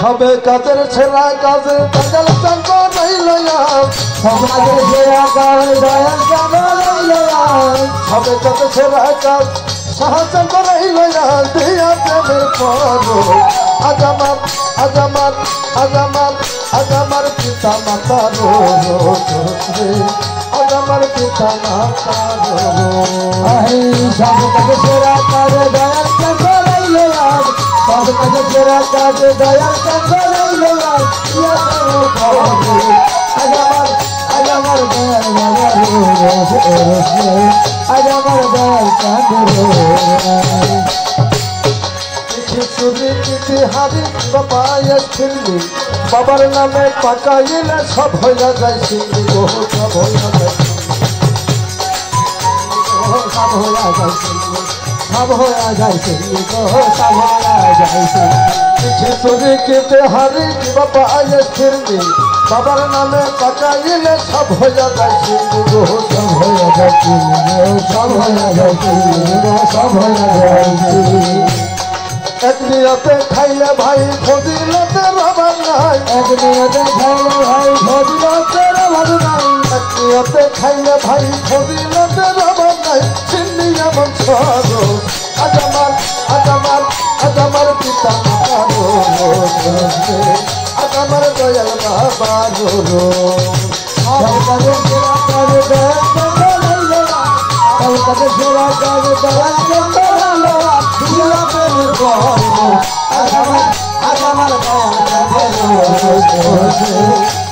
সবে কাজের ছেড়া কাজে দয়াল চাঙ্গ রইলয়া সবে কাজের ছেড়া কাজ দয়াল চাঙ্গ রইলয়া সবে কাজের ছেড়া কাজ সাহায্য রইলয়া দিয়া প্রেমের করো আজ আমার পিতা মাতা রো আজ আমার পিতা মাতা রো আই সবে কাজের ছেড়া কাজ দয়াল চাঙ্গ রইলয়া সবে কাজের ছেড়া কাজ দয়াল চাঙ্গ রইলয়া ইয়া করো আজ আমার দয়াল বাবা রো আজ আমার দয়াল চাঁদ রো চুরি চিঠি হারি বাবায় ছিললি বাবার নামে পাকাইলে সব হইয়া যায় সিন্ধি গো সব হইয়া যায় সব হইয়া যাইছে সব হইয়া যাইছে সব হইয়া যাইছে চিঠি চুরি চিঠি হারি বাবায় ছিললি বাবার নামে পাকাইলে সব হইয়া যায় সিন্ধি গো সব হইয়া যাইছে সব হইয়া যাইছে সব হইয়া যাইছে এক নিয়তে খাইলে ভাই ফজিলতের অভাব নাই এক নিয়তে খাইলে ভাই ফজিলতের অভাব নাই এক নিয়তে খাইলে ভাই ফজিলতের অভাব নাই সিন্ধি এমন সরো আজ আমার পিতা মাতা রো আজ আমার দয়াল বাবা রো সব কাজে সেরা কাজে দয়াল চাঙ্গ রইলয়া সব কাজে সেরা কাজে দয়াল চাঙ্গ রইলয়া দিয়া প্রেমের করো আজ আমার দয়াল চাঁদ রো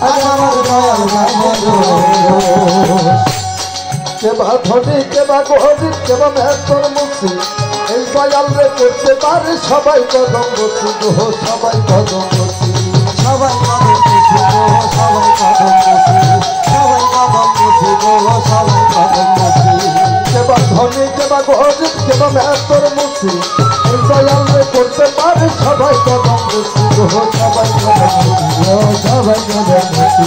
আজ আমার দয়াল চাঁদ রো কেবা ধনী কেবা গরিব কেবা মেহতর মুক্তি এই দয়াল রে করতে পারে সবাই কদম বসি গো সবাই কদম বসি সবাই কদম বসি গো সবাই কদম বসি সবাই কদম বসি গো সবাই কদম বসি কেবা ধনী কেবা গরিব কেবা মেহতর মুক্তি এই দয়াল রে করতে পারে সবাই কদম বসি গো সবাই কদম বসি সবাই কদম বসি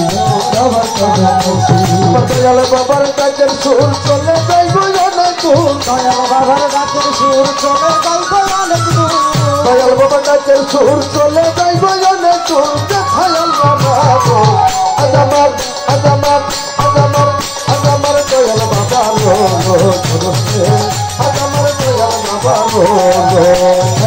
সবাই কদম বসি দয়াল বাবার ডাকের সুর চলে যাই গো অনেক দূর দয়াল বাবার ডাকের সুর চলে যাই গো অনেক দূর দয়াল বাবার ডাকের সুর চলে যাই গো অনেক দূর দেখায়াল বাবা গো আজ আমার দয়াল বাবা রো আজ আমার দয়াল বাবা রো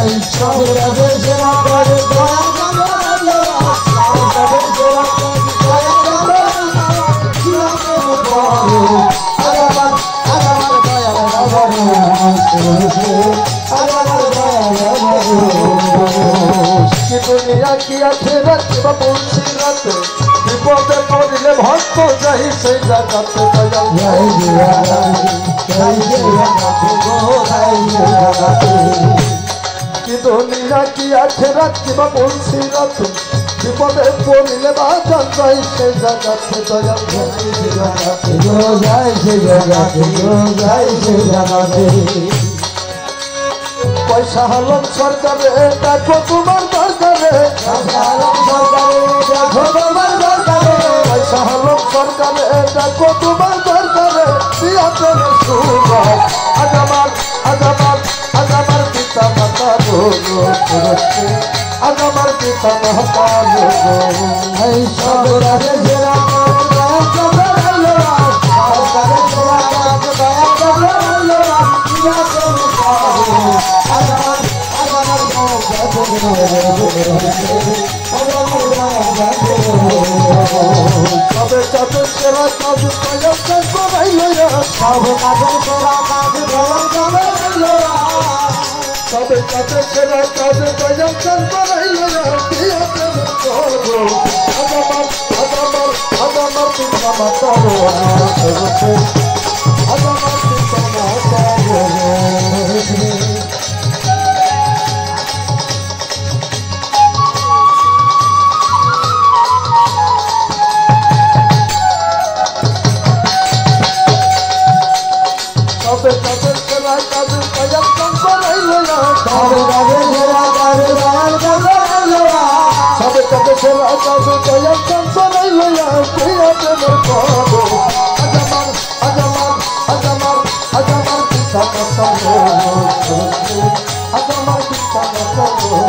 এই সব কাজে সেরা কাজে দয়াল চাঁদ রইলয়া সব কাজে সেরা কাজে দয়াল চাঁদ রইলয়া দিয়া প্রেমের করো আজ আমার দয়াল বাবা রো আজ আমার দয়াল বাবা রো কি দুনিয়া কি আখেরাত বা বলছি রাতে বিপদে পড়লে ভক্ত যাই সেই জায়গাতে দয়াল জয় জগন্নাথ গো জয় জগন্নাথ কি দুনিয়া কি আখেরাত বা বলছি রাতে বিপদে পড়লে বাজান যাই সেই জায়গাতে দয়াল জগন্নাথ গো জয় জগন্নাথ গো জয় জগন্নাথ পয়সা হলম সরকারে দেখো তোমার দরকারে সরকারে দেখো তোমার দরকারে পয়সা হলম সরকারে দেখো তোমার দরকারে দিয়া প্রেমের সুর আজ আমার পিতা মাতা রো আজ আমার পিতা মাতা রো এই সব কাজে সেরা কাজ দয়াল চাঁদ রইলয়া সব কাজে সেরা কাজ দয়াল চাঁদ রইলয়া দিয়া প্রেমের করো আজ আমার দয়াল চাঁদ রো আজ আমার দয়াল চাঁদ রো সবে কাজে সেরা কাজ দয়াল চাঙ্গ রইলয়া সব কাজে সেরা কাজ দয়াল চাঁদ রইলয়া সবে কাজে সেরা কাজ দয়াল চাঙ্গ রইলয়া দিয়া প্রেমের করো আজ আমার পিতা মাতা রো আজ আমার পিতা মাতা রো সবে কাজে সেরা কাজ দয়াল চাঙ্গ রইলয়া সব কাজে সেরা কাজ দয়াল চাঁদ রইলয়া সবে কাজে সেরা কাজ দয়াল চাঙ্গ রইলয়া দিয়া প্রেমের করো আজ আমার পিতা মাতা রো আজ আমার পিতা মাতা রো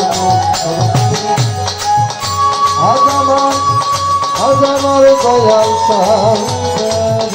আমার দয়াল চাঁদ